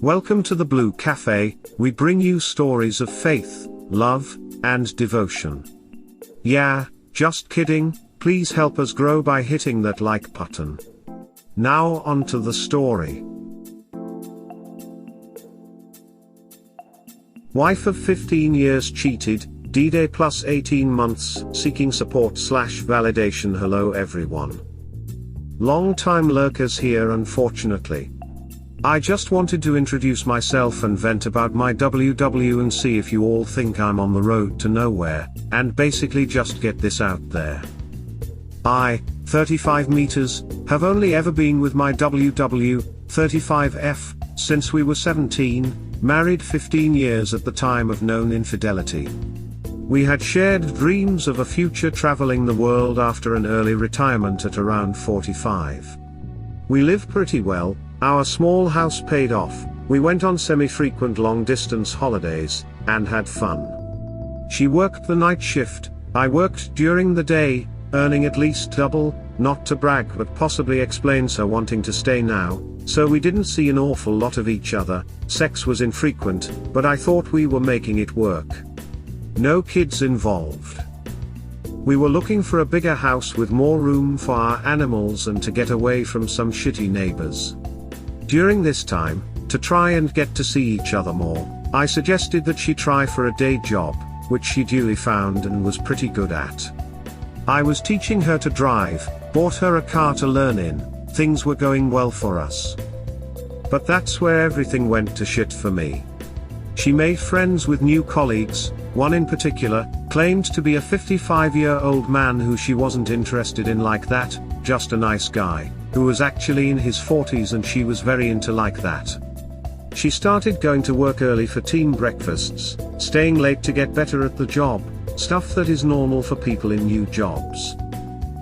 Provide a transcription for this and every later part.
Welcome to the Blue Cafe. We bring you stories of faith, love, and devotion. Yeah, just kidding, please help us grow by hitting that like button. Now on to the story. Wife of 15 years cheated, D-Day plus 18 months, seeking support/validation. Hello everyone. Long-time lurkers here unfortunately. I just wanted to introduce myself and vent about my WW and see if you all think I'm on the road to nowhere, and basically just get this out there. I, 35 meters, have only ever been with my WW, 35F, since we were 17, married 15 years at the time of known infidelity. We had shared dreams of a future traveling the world after an early retirement at around 45. We lived pretty well, our small house paid off, we went on semi-frequent long-distance holidays, and had fun. She worked the night shift, I worked during the day, earning at least double, not to brag but possibly explains her wanting to stay now, so we didn't see an awful lot of each other, sex was infrequent, but I thought we were making it work. No kids involved. We were looking for a bigger house with more room for our animals and to get away from some shitty neighbors. During this time, to try and get to see each other more, I suggested that she try for a day job, which she duly found and was pretty good at. I was teaching her to drive, bought her a car to learn in, things were going well for us. But that's where everything went to shit for me. She made friends with new colleagues, one in particular, claimed to be a 55-year-old man who she wasn't interested in like that, just a nice guy, who was actually in his 40s and she was very into like that. She started going to work early for team breakfasts, staying late to get better at the job, stuff that is normal for people in new jobs.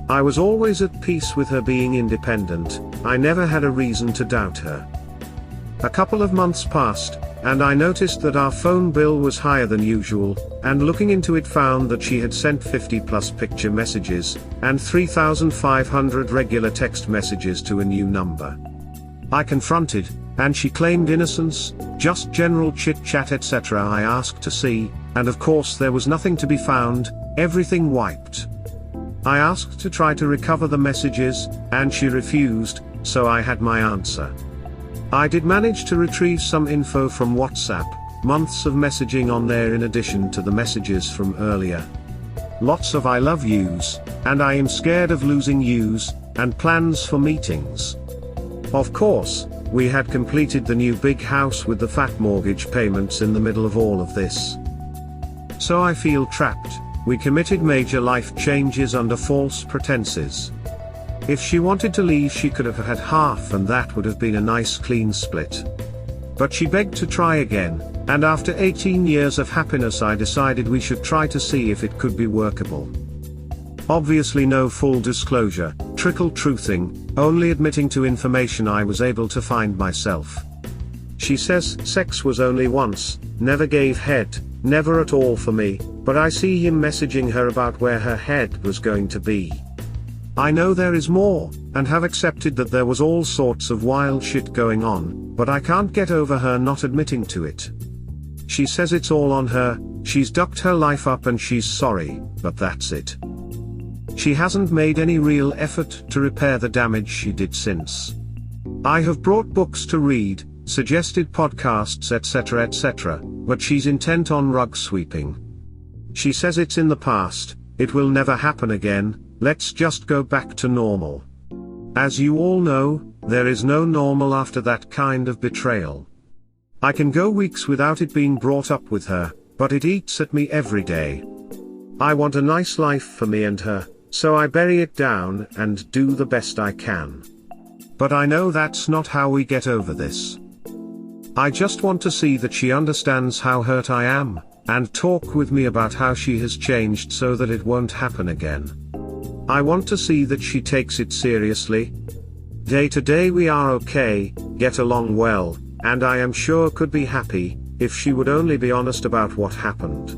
I was always at peace with her being independent, I never had a reason to doubt her. A couple of months passed, and I noticed that our phone bill was higher than usual, and looking into it found that she had sent 50+ picture messages, and 3,500 regular text messages to a new number. I confronted, and she claimed innocence, just general chit-chat etc. I asked to see, and of course there was nothing to be found, everything wiped. I asked to try to recover the messages, and she refused, so I had my answer. I did manage to retrieve some info from WhatsApp, months of messaging on there in addition to the messages from earlier. Lots of I love yous, and I am scared of losing yous, and plans for meetings. Of course, we had completed the new big house with the fat mortgage payments in the middle of all of this. So I feel trapped, we committed major life changes under false pretenses. If she wanted to leave she could have had half and that would have been a nice clean split. But she begged to try again, and after 18 years of happiness I decided we should try to see if it could be workable. Obviously no full disclosure, trickle truthing, only admitting to information I was able to find myself. She says sex was only once, never gave head, never at all for me, but I see him messaging her about where her head was going to be. I know there is more, and have accepted that there was all sorts of wild shit going on, but I can't get over her not admitting to it. She says it's all on her, she's ducked her life up and she's sorry, but that's it. She hasn't made any real effort to repair the damage she did since. I have brought books to read, suggested podcasts etc, but she's intent on rug sweeping. She says it's in the past, it will never happen again, let's just go back to normal. As you all know, there is no normal after that kind of betrayal. I can go weeks without it being brought up with her, but it eats at me every day. I want a nice life for me and her, so I bury it down and do the best I can. But I know that's not how we get over this. I just want to see that she understands how hurt I am, and talk with me about how she has changed so that it won't happen again. I want to see that she takes it seriously. Day to day we are okay, get along well, and I am sure could be happy, if she would only be honest about what happened.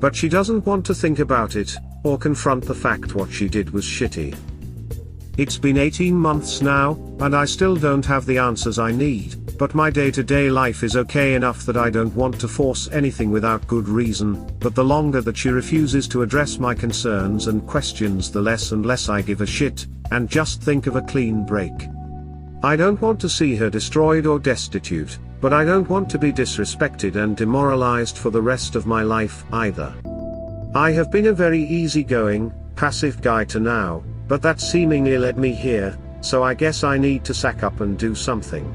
But she doesn't want to think about it, or confront the fact what she did was shitty. It's been 18 months now, and I still don't have the answers I need, but my day-to-day life is okay enough that I don't want to force anything without good reason, but the longer that she refuses to address my concerns and questions, the less and less I give a shit, and just think of a clean break. I don't want to see her destroyed or destitute, but I don't want to be disrespected and demoralized for the rest of my life either. I have been a very easygoing, passive guy to now, but that seemingly led me here, so I guess I need to sack up and do something.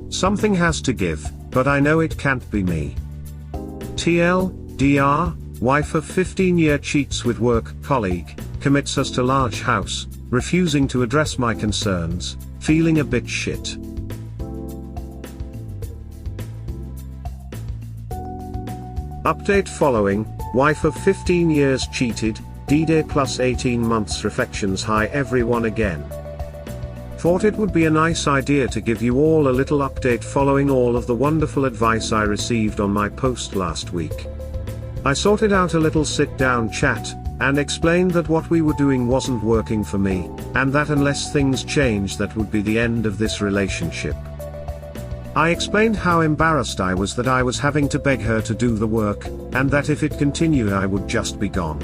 Something has to give, but I know it can't be me. TLDR, wife of 15-year cheats with work colleague, commits us to large house, refusing to address my concerns, feeling a bit shit. Update following, wife of 15 years cheated, D-Day plus 18 months reflections. Hi everyone again. Thought it would be a nice idea to give you all a little update following all of the wonderful advice I received on my post last week. I sorted out a little sit-down chat, and explained that what we were doing wasn't working for me, and that unless things changed that would be the end of this relationship. I explained how embarrassed I was that I was having to beg her to do the work, and that if it continued I would just be gone.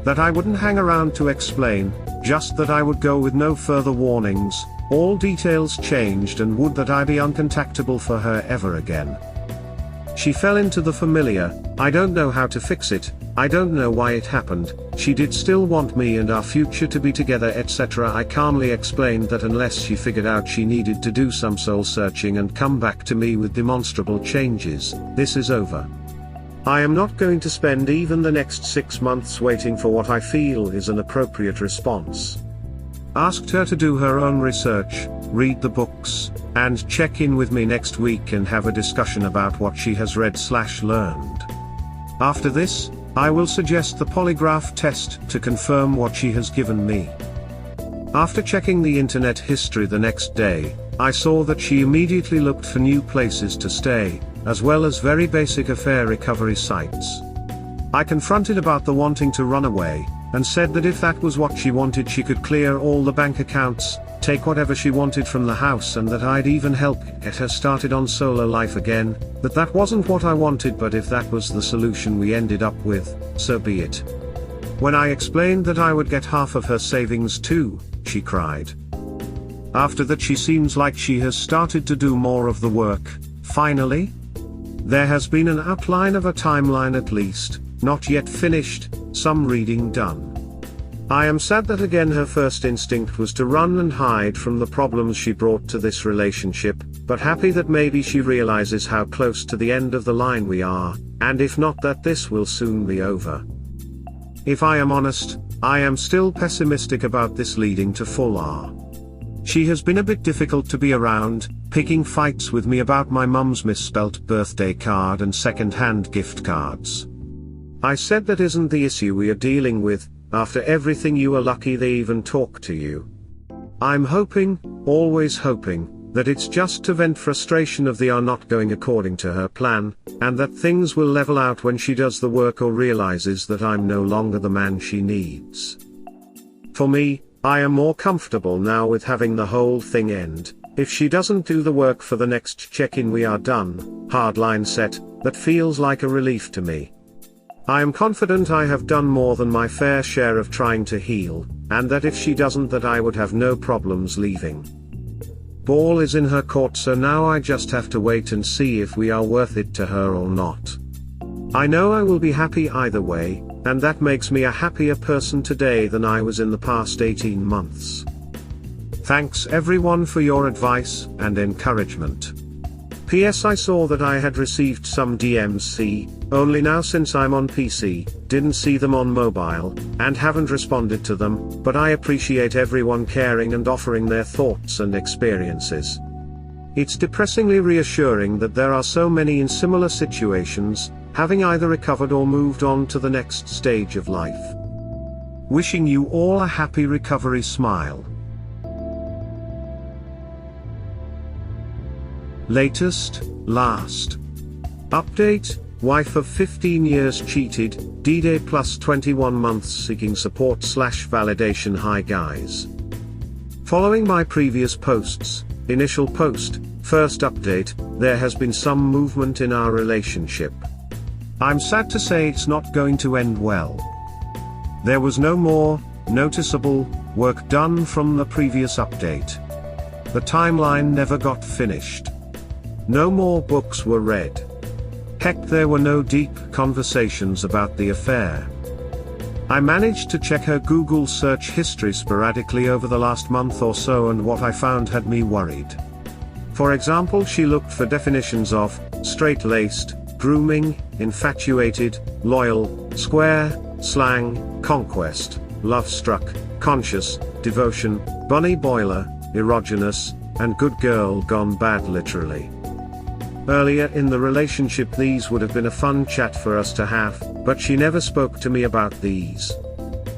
That I wouldn't hang around to explain, just that I would go with no further warnings. All details changed, and would that I be uncontactable for her ever again. She fell into the familiar, I don't know how to fix it, I don't know why it happened, she did still want me and our future to be together, etc. I calmly explained that unless she figured out she needed to do some soul searching and come back to me with demonstrable changes, this is over. I am not going to spend even the next 6 months waiting for what I feel is an appropriate response. Asked her to do her own research, read the books, and check in with me next week and have a discussion about what she has read/learned. After this, I will suggest the polygraph test to confirm what she has given me. After checking the internet history the next day, I saw that she immediately looked for new places to stay, as well as very basic affair recovery sites. I confronted about the wanting to run away, and said that if that was what she wanted she could clear all the bank accounts, take whatever she wanted from the house, and that I'd even help get her started on solo life again, that wasn't what I wanted, but if that was the solution we ended up with, so be it. When I explained that I would get half of her savings too, she cried. After that she seems like she has started to do more of the work, finally. There has been an outline of a timeline at least, not yet finished, some reading done. I am sad that again her first instinct was to run and hide from the problems she brought to this relationship, but happy that maybe she realizes how close to the end of the line we are, and if not that this will soon be over. If I am honest, I am still pessimistic about this leading to full R. She has been a bit difficult to be around, picking fights with me about my mum's misspelt birthday card and second-hand gift cards. I said that isn't the issue we are dealing with. After everything you are lucky they even talk to you. I'm hoping, always hoping, that it's just to vent frustration of they are not going according to her plan, and that things will level out when she does the work or realizes that I'm no longer the man she needs. For me, I am more comfortable now with having the whole thing end. If she doesn't do the work for the next check-in we are done, hardline set, that feels like a relief to me. I am confident I have done more than my fair share of trying to heal, and that if she doesn't that I would have no problems leaving. Ball is in her court, so now I just have to wait and see if we are worth it to her or not. I know I will be happy either way, and that makes me a happier person today than I was in the past 18 months. Thanks everyone for your advice and encouragement. P.S. I saw that I had received some DMs, only now since I'm on PC, didn't see them on mobile, and haven't responded to them, but I appreciate everyone caring and offering their thoughts and experiences. It's depressingly reassuring that there are so many in similar situations, having either recovered or moved on to the next stage of life. Wishing you all a happy recovery. Smile. Latest, last. Update, wife of 15 years cheated, D-Day plus 21 months seeking support/validation. Hi guys. Following my previous posts, initial post, First update, there has been some movement in our relationship. I'm sad to say it's not going to end well. There was no more noticeable work done from the previous update. The timeline never got finished. No more books were read. Heck, there were no deep conversations about the affair. I managed to check her Google search history sporadically over the last month or so, and what I found had me worried. For example, she looked for definitions of straight-laced, grooming, infatuated, loyal, square, slang, conquest, love-struck, conscious, devotion, bunny boiler, erogenous, and good girl gone bad literally. Earlier in the relationship these would have been a fun chat for us to have, but she never spoke to me about these.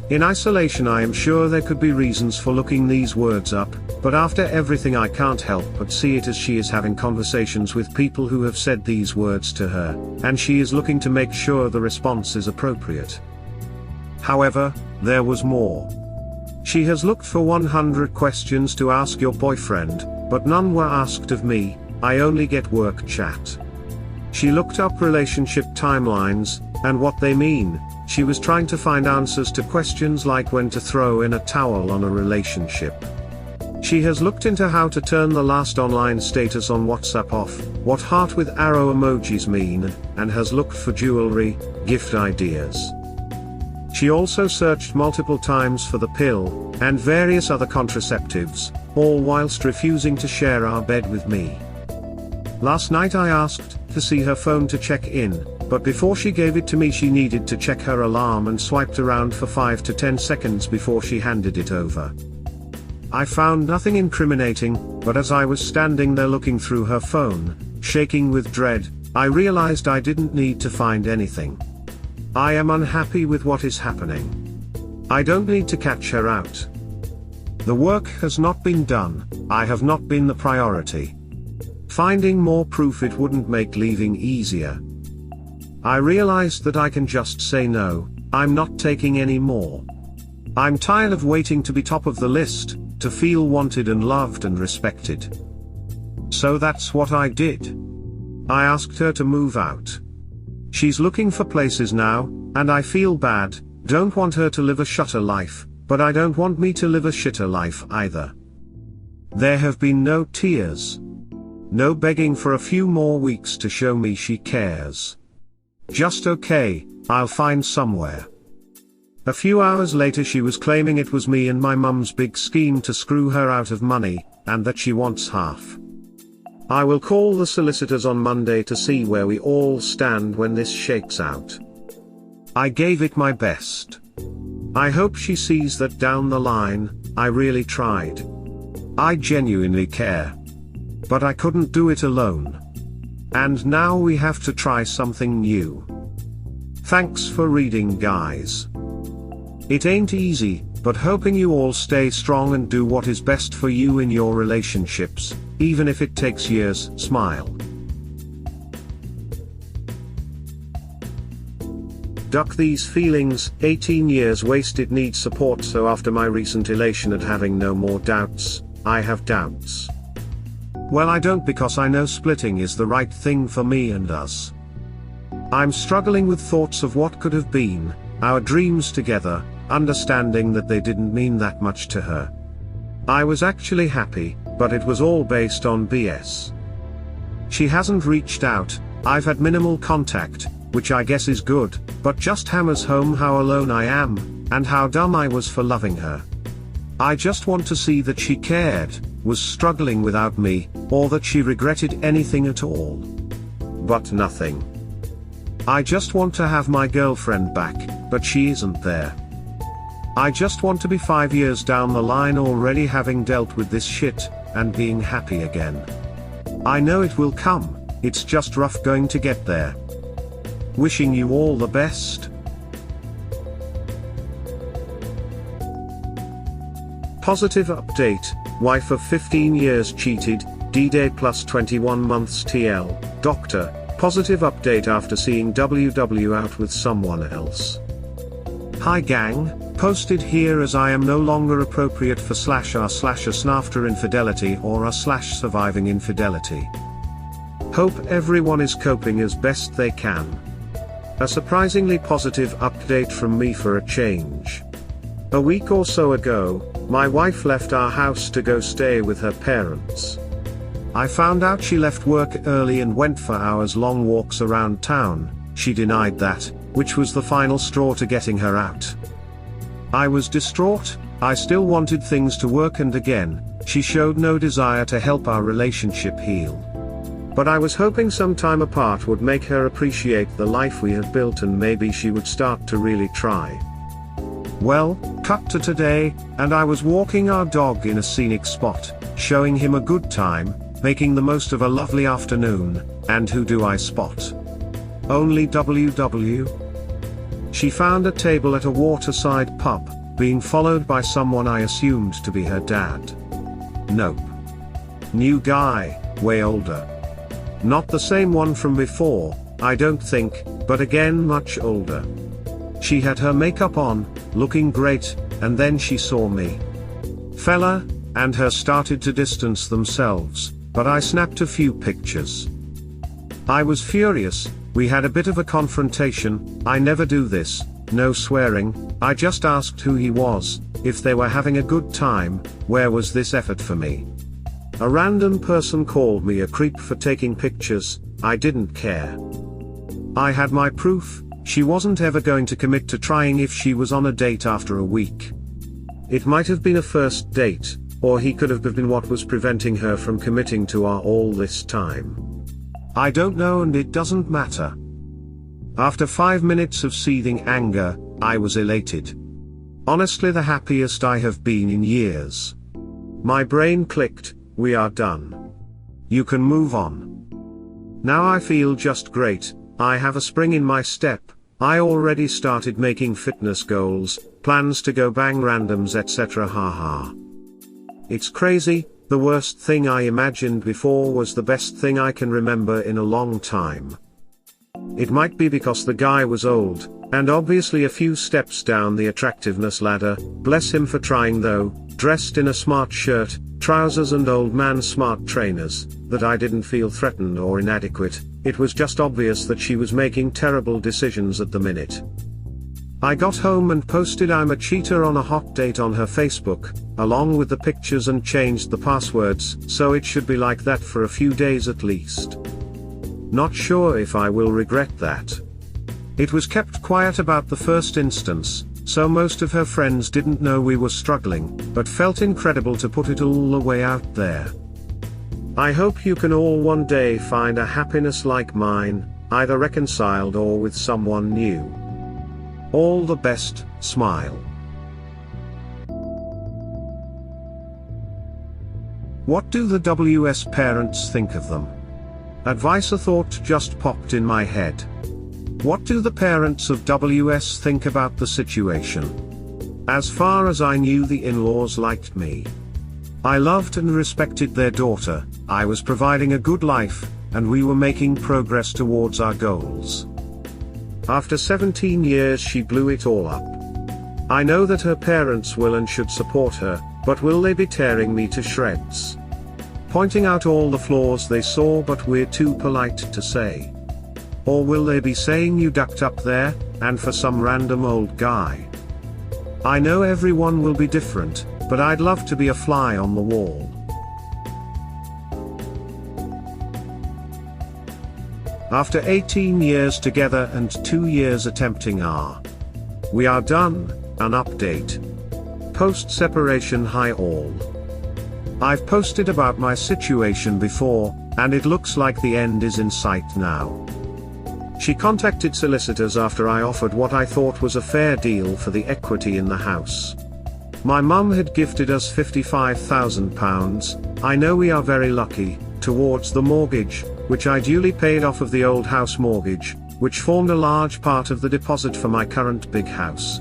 In isolation I am sure there could be reasons for looking these words up, but after everything I can't help but see it as she is having conversations with people who have said these words to her, and she is looking to make sure the response is appropriate. However, there was more. She has looked for 100 questions to ask your boyfriend, but none were asked of me. I only get work chat. She looked up relationship timelines, and what they mean. She was trying to find answers to questions like when to throw in a towel on a relationship. She has looked into how to turn the last online status on WhatsApp off, what heart with arrow emojis mean, and has looked for jewelry, gift ideas. She also searched multiple times for the pill, and various other contraceptives, all whilst refusing to share our bed with me. Last night I asked to see her phone to check in, but before she gave it to me she needed to check her alarm and swiped around for 5 to 10 seconds before she handed it over. I found nothing incriminating, but as I was standing there looking through her phone, shaking with dread, I realized I didn't need to find anything. I am unhappy with what is happening. I don't need to catch her out. The work has not been done, I have not been the priority. Finding more proof it wouldn't make leaving easier. I realized that I can just say no, I'm not taking any more. I'm tired of waiting to be top of the list, to feel wanted and loved and respected. So that's what I did. I asked her to move out. She's looking for places now, and I feel bad, don't want her to live a shutter life, but I don't want me to live a shitter life either. There have been no tears. No begging for a few more weeks to show me she cares. Just okay, I'll find somewhere. A few hours later she was claiming it was me and my mum's big scheme to screw her out of money, and that she wants half. I will call the solicitors on Monday to see where we all stand when this shakes out. I gave it my best. I hope she sees that down the line, I really tried. I genuinely care. But I couldn't do it alone. And now we have to try something new. Thanks for reading, guys. It ain't easy, but hoping you all stay strong and do what is best for you in your relationships, even if it takes years. Smile. Duck these feelings, 18 years wasted, need support. So after my recent elation at having no more doubts, I have doubts. Well, I don't, because I know splitting is the right thing for me and us. I'm struggling with thoughts of what could have been, our dreams together, understanding that they didn't mean that much to her. I was actually happy, but it was all based on BS. She hasn't reached out, I've had minimal contact, which I guess is good, but just hammers home how alone I am, and how dumb I was for loving her. I just want to see that she cared, was struggling without me, or that she regretted anything at all. But nothing. I just want to have my girlfriend back, but she isn't there. I just want to be 5 years down the line already having dealt with this shit, and being happy again. I know it will come, it's just rough going to get there. Wishing you all the best. Positive update, wife of 15 years cheated, D-Day plus 21 months TL, doctor, positive update after seeing WW out with someone else. Hi gang, Posted here as I am no longer appropriate for /r/us after infidelity or r/surviving infidelity. Hope everyone is coping as best they can. A surprisingly positive update from me for a change. A week or so ago, my wife left our house to go stay with her parents. I found out she left work early and went for hours-long walks around town. She denied that, which was the final straw to getting her out. I was distraught. I still wanted things to work, and again, she showed no desire to help our relationship heal. But I was hoping some time apart would make her appreciate the life we had built, and maybe she would start to really try. Well, cut to today, and I was walking our dog in a scenic spot, showing him a good time, making the most of a lovely afternoon, and who do I spot? Only WW. She found a table at a waterside pub, being followed by someone I assumed to be her dad. Nope. New guy, way older. Not the same one from before, I don't think, but again much older. She had her makeup on, looking great, and then she saw me. Fella, and her started to distance themselves, but I snapped a few pictures. I was furious. We had a bit of a confrontation. I never do this, no swearing. I just asked who he was, if they were having a good time. Where was this effort for me? A random person called me a creep for taking pictures. I didn't care. I had my proof. She wasn't ever going to commit to trying if she was on a date after a week. It might have been a first date, or he could have been what was preventing her from committing to our all this time. I don't know, and it doesn't matter. After 5 minutes of seething anger, I was elated. Honestly, the happiest I have been in years. My brain clicked. We are done. You can move on. Now I feel just great. I have a spring in my step. I already started making fitness goals, plans to go bang randoms, etc. Haha. It's crazy. The worst thing I imagined before was the best thing I can remember in a long time. It might be because the guy was old, and obviously a few steps down the attractiveness ladder. Bless him for trying though, dressed in a smart shirt, trousers and old man smart trainers, that I didn't feel threatened or inadequate. It was just obvious that she was making terrible decisions at the minute. I got home and posted I'm a cheater on a hot date on her Facebook, along with the pictures, and changed the passwords, so it should be like that for a few days at least. Not sure if I will regret that. It was kept quiet about the first instance, so most of her friends didn't know we were struggling, but felt incredible to put it all the way out there. I hope you can all one day find a happiness like mine, either reconciled or with someone new. All the best, smile. What do the WS parents think of them? Advice, a thought just popped in my head. What do the parents of WS think about the situation? As far as I knew, the in-laws liked me. I loved and respected their daughter, I was providing a good life, and we were making progress towards our goals. After 17 years she blew it all up. I know that her parents will and should support her, but will they be tearing me to shreds? Pointing out all the flaws they saw but we're too polite to say? Or will they be saying you ducked up there, and for some random old guy? I know everyone will be different, but I'd love to be a fly on the wall. After 18 years together and 2 years attempting we are done, an update. Post-separation, hi all. I've posted about my situation before, and it looks like the end is in sight now. She contacted solicitors after I offered what I thought was a fair deal for the equity in the house. My mum had gifted us £55,000, I know we are very lucky, towards the mortgage, which I duly paid off of the old house mortgage, which formed a large part of the deposit for my current big house.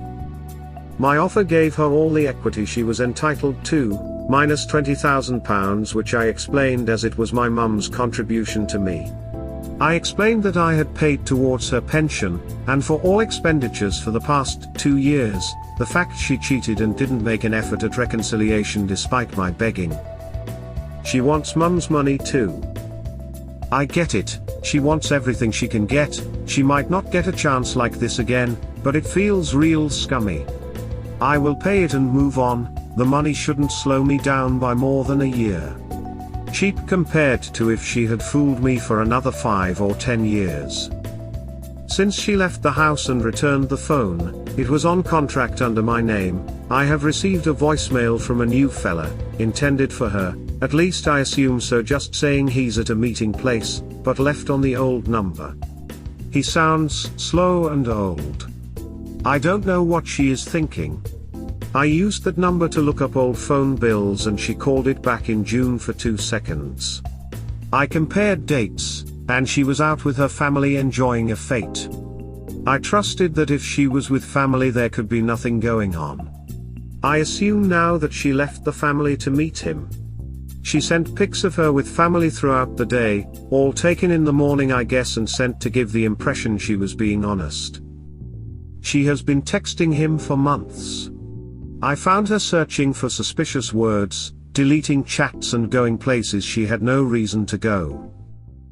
My offer gave her all the equity she was entitled to, minus £20,000, which I explained as it was my mum's contribution to me. I explained that I had paid towards her pension, and for all expenditures for the past 2 years, the fact she cheated and didn't make an effort at reconciliation despite my begging. She wants mum's money too. I get it, she wants everything she can get, she might not get a chance like this again, but it feels real scummy. I will pay it and move on, the money shouldn't slow me down by more than a year. Cheap compared to if she had fooled me for another 5 or 10 years. Since she left the house and returned the phone, it was on contract under my name. I have received a voicemail from a new fella, intended for her, at least I assume so, just saying he's at a meeting place, but left on the old number. He sounds slow and old. I don't know what she is thinking. I used that number to look up old phone bills and she called it back in June for 2 seconds. I compared dates, and she was out with her family enjoying a fete. I trusted that if she was with family there could be nothing going on. I assume now that she left the family to meet him. She sent pics of her with family throughout the day, all taken in the morning I guess, and sent to give the impression she was being honest. She has been texting him for months. I found her searching for suspicious words, deleting chats and going places she had no reason to go.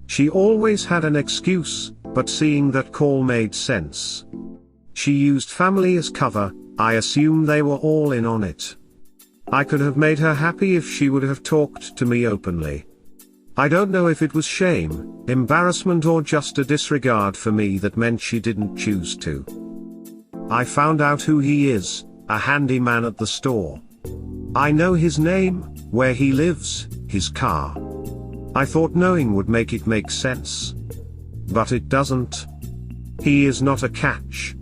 She always had an excuse, but seeing that call made sense. She used family as cover, I assume they were all in on it. I could have made her happy if she would have talked to me openly. I don't know if it was shame, embarrassment, or just a disregard for me that meant she didn't choose to. I found out who he is, a handyman at the store. I know his name, where he lives, his car. I thought knowing would make it make sense. But it doesn't. He is not a catch.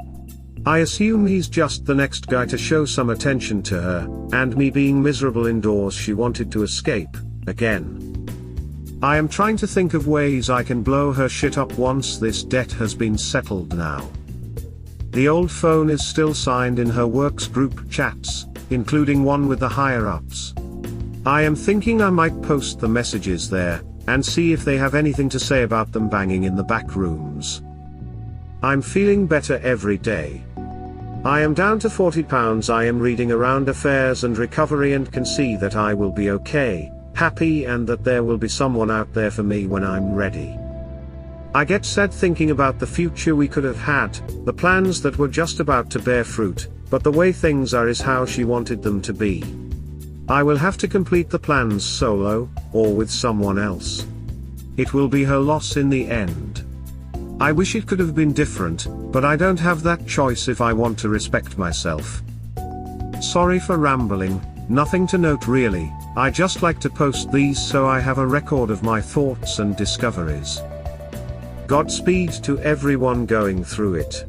I assume he's just the next guy to show some attention to her, and me being miserable indoors she wanted to escape, again. I am trying to think of ways I can blow her shit up once this debt has been settled now. The old phone is still signed in her works group chats, including one with the higher-ups. I am thinking I might post the messages there, and see if they have anything to say about them banging in the back rooms. I'm feeling better every day. I am down to 40 pounds. I am reading around affairs and recovery and can see that I will be okay, happy, and that there will be someone out there for me when I'm ready. I get sad thinking about the future we could have had, the plans that were just about to bear fruit, but the way things are is how she wanted them to be. I will have to complete the plans solo, or with someone else. It will be her loss in the end. I wish it could have been different, but I don't have that choice if I want to respect myself. Sorry for rambling, nothing to note really, I just like to post these so I have a record of my thoughts and discoveries. Godspeed to everyone going through it.